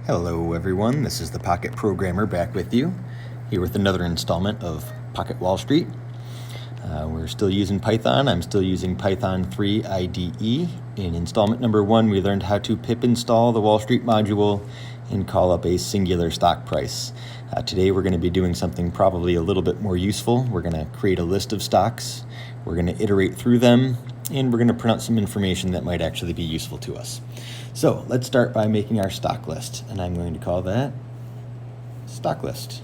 Hello everyone, this is the Pocket Programmer back with you, here with another installment of Pocket Wallstreet. We're still using Python. I'm still using Python 3 IDE. In installment number 1, we learned how to pip install the Wallstreet module and call up a singular stock price. Today we're going to be doing something probably a little bit more useful. We're going to create a list of stocks, we're going to iterate through them, and we're going to print out some information that might actually be useful to us. So let's start by making our stock list, and I'm going to call that stock list.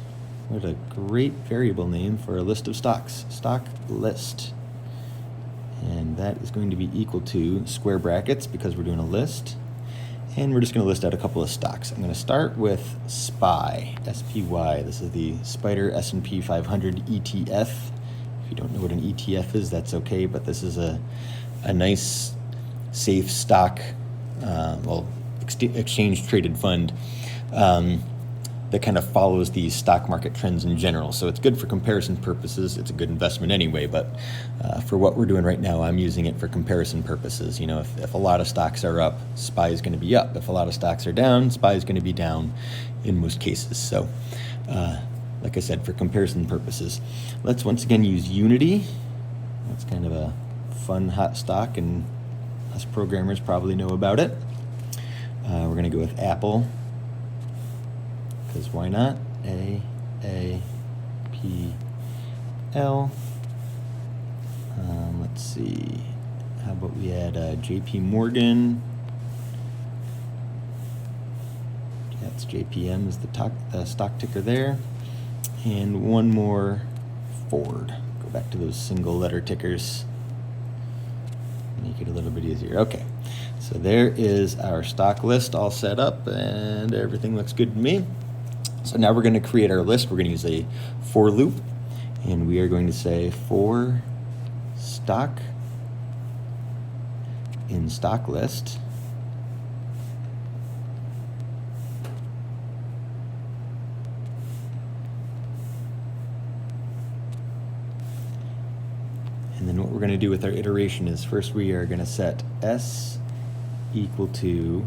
What a great variable name for a list of stocks, stock list. And that is going to be equal to square brackets because we're doing a list. And we're just going to list out a couple of stocks. I'm going to start with SPY, S-P-Y. This is the Spyder Sp 500 ETF. If you don't know what an ETF is, that's okay, but this is a nice, safe stock, exchange traded fund that kind of follows these stock market trends in general. So it's good for comparison purposes. It's a good investment anyway, but for what we're doing right now, I'm using it for comparison purposes. You know, if a lot of stocks are up, SPY is going to be up. If a lot of stocks are down, SPY is going to be down in most cases. So like I said, for comparison purposes, let's once again use Unity. That's kind of a fun, hot stock, and us programmers probably know about it. We're going to go with Apple, because why not? A-P-L. Let's see. How about we add JP Morgan? That's JPM is the stock ticker there. And one more, Ford. Go back to those single letter tickers. Make it a little bit easier. Okay, so there is our stock list all set up, and everything looks good to me. So now we're going to create our list. We're going to use a for loop, and we are going to say for stock in stock list. And then what we're going to do with our iteration is first we are going to set S equal to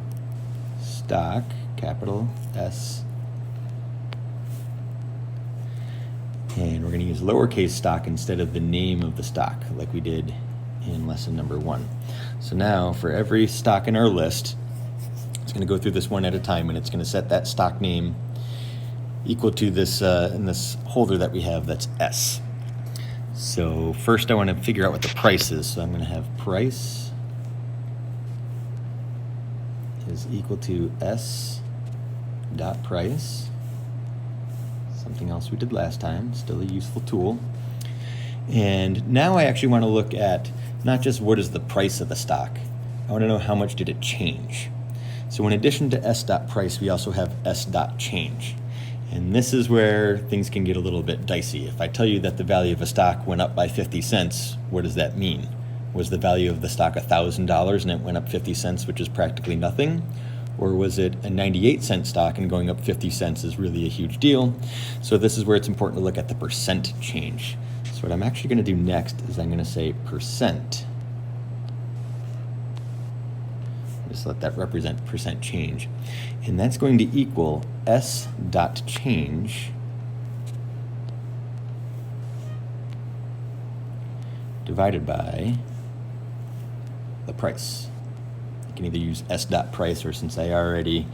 stock, capital S, and we're going to use lowercase stock instead of the name of the stock like we did in lesson number 1. So now for every stock in our list, it's going to go through this one at a time, and it's going to set that stock name equal to this in this holder that we have that's S. So first I want to figure out what the price is. So I'm going to have price is equal to S dot price. Something else we did last time, still a useful tool. And now I actually want to look at not just what is the price of the stock. I want to know how much did it change. So in addition to S dot price, we also have S dot change. And this is where things can get a little bit dicey. If I tell you that the value of a stock went up by 50 cents, what does that mean? Was the value of the stock $1,000 and it went up 50 cents, which is practically nothing? Or was it a 98-cent stock and going up 50 cents is really a huge deal? So this is where it's important to look at the percent change. So what I'm actually going to do next is I'm going to say percent. Just let that represent percent change. And that's going to equal S dot change divided by the price. You can either use S dot price, or since I already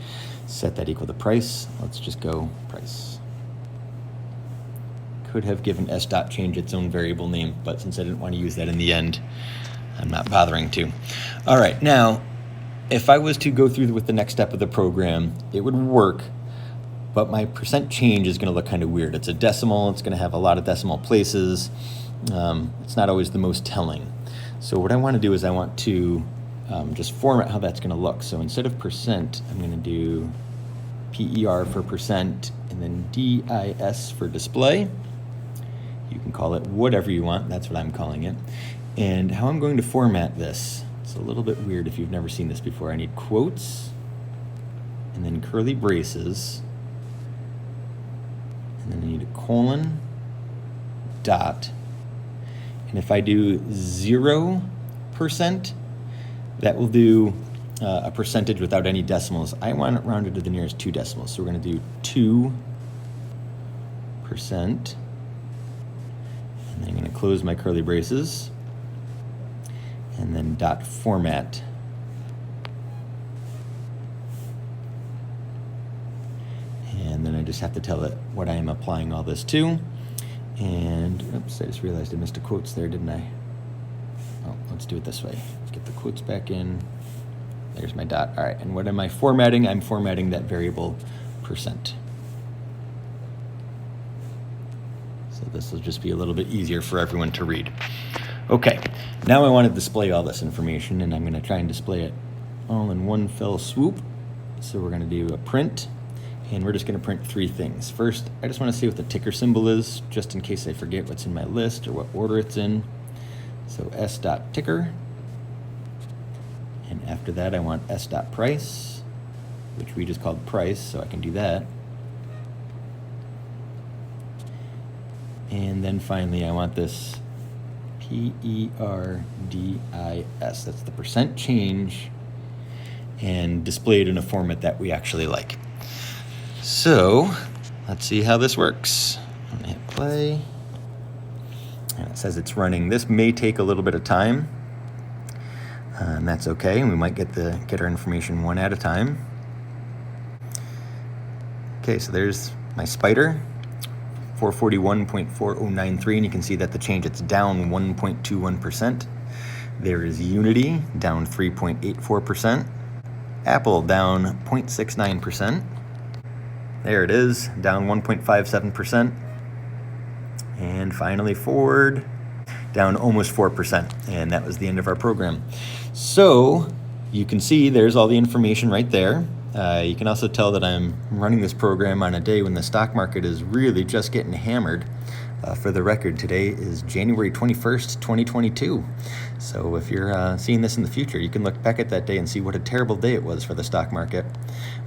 set that equal to price, let's just go price. Could have given S dot change its own variable name, but since I didn't want to use that in the end, I'm not bothering to. All right, now, if I was to go through with the next step of the program, it would work, but my percent change is going to look kind of weird. It's a decimal. It's going to have a lot of decimal places. It's not always the most telling. So what I want to do is I want to just format how that's going to look. So instead of percent, I'm going to do PER for percent and then DIS for display. You can call it whatever you want. That's what I'm calling it. And how I'm going to format this, it's a little bit weird if you've never seen this before. I need quotes and then curly braces, and then I need a colon, dot, and if I do 0%, that will do a percentage without any decimals. I want it rounded to the nearest 2 decimals. So we're going to do 2%. And then I'm going to close my curly braces. And then dot format. And then I just have to tell it what I am applying all this to. And, oops, I just realized I missed a quotes there, didn't I? Oh, let's do it this way. Get the quotes back in. There's my dot. All right, and what am I formatting? I'm formatting that variable %. So this will just be a little bit easier for everyone to read. Okay, now I want to display all this information, and I'm going to try and display it all in one fell swoop. So we're going to do a print, and we're just going to print 3 things. First, I just want to see what the ticker symbol is, just in case I forget what's in my list or what order it's in. So s.ticker. And after that, I want s.price, which we just called price, so I can do that. And then finally, I want this PERDIS. That's the % change, and display it in a format that we actually like. So let's see how this works. I'm gonna hit play. And it says it's running. This may take a little bit of time. And that's okay. We might get our information one at a time. Okay, so there's my Spyder, 441.4093, and you can see that the change, it's down 1.21%. There is Unity, down 3.84%. Apple, down 0.69%. There it is, down 1.57%. And finally Ford, down almost 4%, and that was the end of our program. So you can see there's all the information right there. You can also tell that I'm running this program on a day when the stock market is really just getting hammered. For the record, today is January 21st, 2022. So if you're seeing this in the future, you can look back at that day and see what a terrible day it was for the stock market.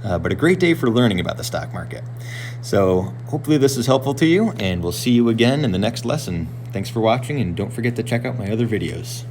But a great day for learning about the stock market. So hopefully this is helpful to you, and we'll see you again in the next lesson. Thanks for watching, and don't forget to check out my other videos.